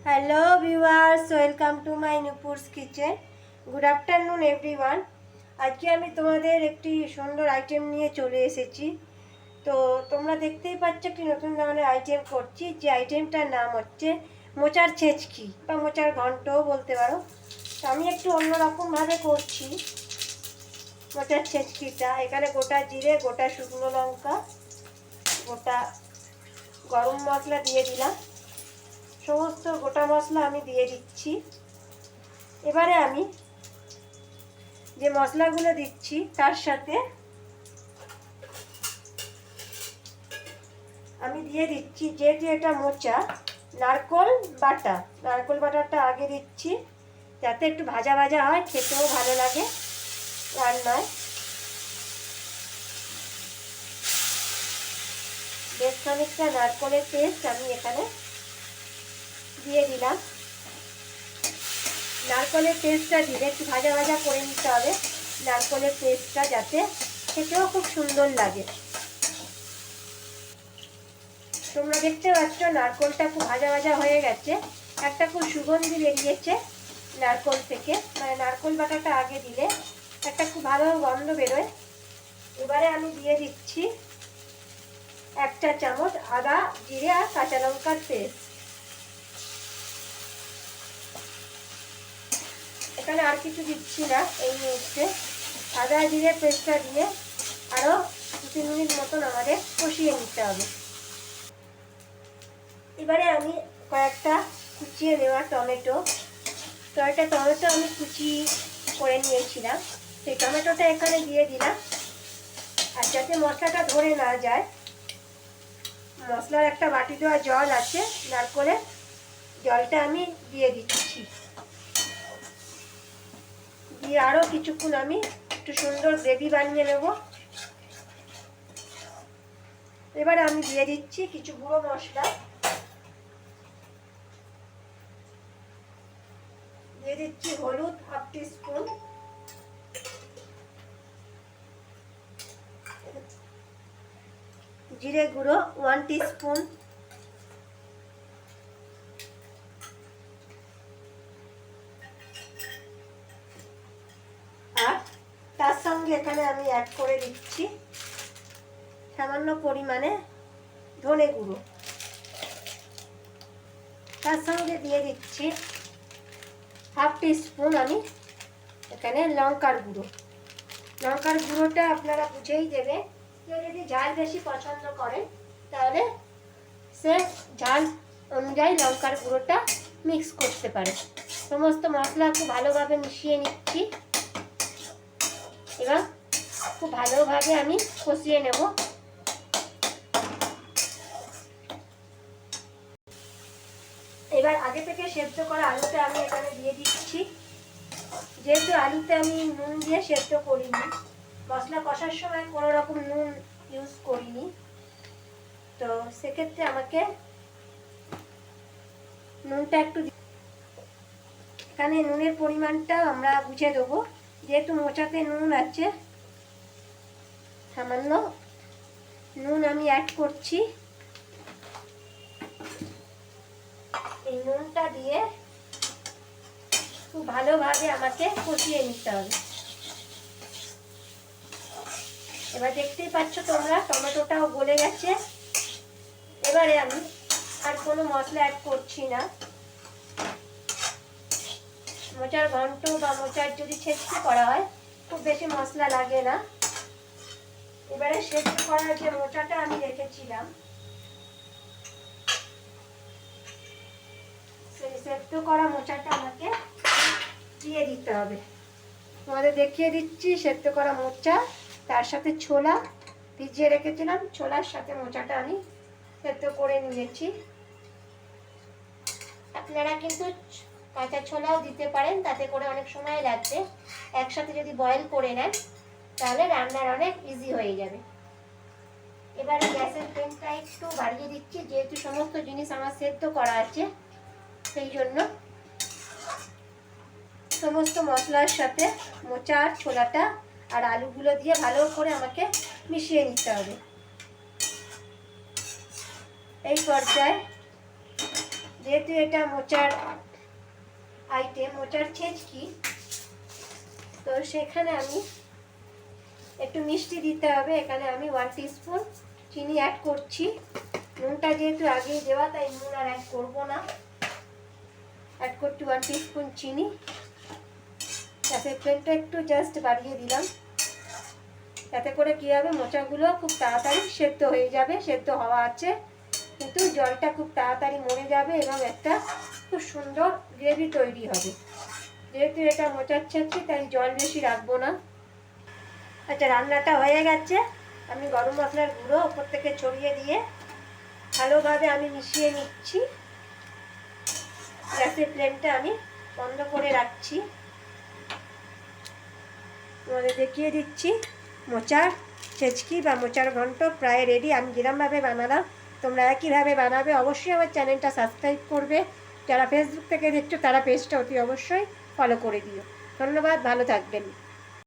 Hello viewers, welcome to my Nupur's kitchen. Good afternoon everyone. আজকে আমি তোমাদের একটি সুন্দর আইটেম নিয়ে চলে এসেছি। তো তোমরা দেখতেই পাচ্ছ একটি নতুন ধরনের আইটেম করছি, যে আইটেমটার নাম হচ্ছে মোচার ছেঁচকি বা মোচার ঘন্টও বলতে পারো। তো আমি একটু অন্যরকমভাবে করছি মোচার ছেঁচকিটা। এখানে গোটা জিরে, গোটা শুকনো লঙ্কা, গোটা গরম মশলা দিয়ে দিলাম। সমস্ত গোটা মশলা আমি দিয়ে দিচ্ছি। এবারে আমি যে মশলাগুলো দিচ্ছি তার সাথে আমি দিয়ে দিচ্ছি, যেহেতু এটা মোচা, নারকেল বাটা। নারকেল বাটাটা আগে দিচ্ছি যাতে একটু ভাজা ভাজা হয়, খেতেও ভালো লাগে রান্নায়। বেশ খানিকটা নারকেলের পেস্ট আমি এখানে দিয়ে দিলাম। নারকেলের পেস্টটা দিলে একটু ভাজা ভাজা করে নিতে হবে, নারকেলের পেস্টটা যাতে খেতেও খুব সুন্দর লাগে। তোমরা দেখতে পাচ্ছ নারকেলটা খুব ভাজা ভাজা হয়ে গেছে, একটা খুব সুগন্ধি বেরিয়েছে নারকেল থেকে। মানে নারকেল বাটাটা আগে দিলে একটা খুব ভালো গন্ধ বেরোয়। এবারে আমি দিয়ে দিচ্ছি 1 চা চামচ আদা, জিরে আর কাঁচা লঙ্কার পেস্ট। এখানে আর কিছু দিচ্ছি না এই মুহূর্তে। আদা জিরে পেস্টটা দিয়ে আরও 2-3 মিনিট মতন আমাদের কষিয়ে নিতে হবে। এবারে আমি কয়েকটা কুচিয়ে নেওয়া টমেটো আমি কুচি করে নিয়েছিলাম, সেই টমেটোটা এখানে দিয়ে দিলাম। আর যাতে মশলাটা ধরে না যায়, মশলার একটা বাটি দেওয়া জল আছে, নারকেলের জলটা আমি দিয়ে দিচ্ছি। দিয়ে আরও কিছুক্ষণ আমি একটু সুন্দর গ্রেভি বানিয়ে নেব। এবারে আমি দিয়ে দিচ্ছি কিছু গুঁড়ো মশলা। দিয়ে দিচ্ছি হলুদ 1/2 টিস্পুন, জিরে গুঁড়ো 1 টিস্পুন, আর তার সঙ্গে এখানে আমি অ্যাড করে দিচ্ছি সামান্য পরিমাণে ধনে গুঁড়ো। তার সঙ্গে দিয়ে দিচ্ছি 1/2 টিস্পুন আমি এখানে লঙ্কার গুঁড়ো। লঙ্কার গুঁড়োটা আপনারা বুঝেই দেবে। কেউ যদি ঝাল বেশি পছন্দ করেন তাহলে সে ঝাল অনুযায়ী লঙ্কার গুঁড়োটা মিক্স করতে পারে। সমস্ত মশলা খুব ভালোভাবে মিশিয়ে নিচ্ছি। এবার খুব ভালোভাবে আমি কষিয়ে নেব। এবার আগে থেকে সেদ্ধ করা আলুটা আমি এখানে দিয়ে দিচ্ছি। যেহেতু আলুতে আমি নুন দিয়ে সেদ্ধ করিনি, মশলা কষার সময় কোনো রকম নুন ইউজ করিনি, তো সেক্ষেত্রে আমাকে নুনটা একটু, এখানে নুনের পরিমাণটা আমরা বুঝে দেবো। যেহেতু মোচাতে নুন আছে, সামান্য নুন আমি অ্যাড করছি। এই নুনটা দিয়ে খুব ভালোভাবে আমাকে কষিয়ে নিতে হবে। এবার দেখতেই পাচ্ছ তোমরা টমেটোটাও গলে গেছে। এবারে আমি আর কোনো মশলা অ্যাড করছি না। মোচার ঘন্ট বা মোচার যদি ছেঁচকি করা হয় খুব বেশি মশলা লাগে না। এবারে সেদ্ধ করার যে মোচাটা আমি রেখেছিলাম, সেই সেদ্ধ করা মোচাটা আমাকে দিয়ে দিতে হবে। তোমাদের দেখিয়ে দিচ্ছি সেদ্ধ করা মোচা, তার সাথে ছোলা ভিজিয়ে রেখেছিলাম, ছোলার সাথে মোচাটা আমি সেদ্ধ করে নিয়েছি। আপনারা কিন্তু কাঁচা ছোলাও দিতে পারেন, তাতে করে অনেক সময় লাগবে। একসাথে যদি বয়েল করে নেন তাহলে রান্নার অনেক ইজি হয়ে যাবে। এবারে গ্যাসের ফ্লেমটা একটু বাড়িয়ে দিচ্ছি, যেহেতু সমস্ত জিনিস আমার সেদ্ধ করা আছে, সেই জন্য সমস্ত মশলার সাথে মোচা আর ছোলাটা আর আলুগুলো দিয়ে ভালো করে আমাকে মিশিয়ে নিতে হবে। এই পর্যায়ে যেহেতু এটা মোচার আইটেম, মোচার ছেঁচকি, তো সেখানে আমি একটু মিষ্টি দিতে হবে। এখানে আমি 1 টিস্পুন চিনি অ্যাড করছি। নুনটা যেহেতু আগেই দেওয়া, তাই নুন আর অ্যাড করবো না। অ্যাড করছি 1 টিস্পুন চিনি। গ্যাসের ফ্লেমটা একটু জাস্ট বাড়িয়ে দিলাম, তাতে করে কী হবে, মোচাগুলো খুব তাড়াতাড়ি সেদ্ধ হয়ে যাবে। সেদ্ধ হওয়া আছে, কিন্তু জলটা খুব তাড়াতাড়ি মরে যাবে এবং একটা খুব সুন্দর গ্রেভি তৈরি হবে। যেহেতু এটা মোচার ছেঁচকি, তাই জল বেশি রাখবো না। আচ্ছা, রান্নাটা হয়ে গেছে। আমি গরম মশলার গুঁড়ো ওপর থেকে ছড়িয়ে দিয়ে ভালোভাবে আমি মিশিয়ে নিচ্ছি। গ্যাসের ফ্লেমটা আমি বন্ধ করে রাখছি। তোমাদের দেখিয়ে দিচ্ছি, মোচার ছেঁচকি বা মোচার ঘন্ট প্রায় রেডি। আমি যেরকমভাবে বানালাম তোমরা একইভাবে বানাবে। অবশ্যই আমার চ্যানেলটা সাবস্ক্রাইব করবে। যারা ফেসবুক থেকে দেখছো তারা পেজটা অতি অবশ্যই ফলো করে দিও। ধন্যবাদ, ভালো থাকবেন।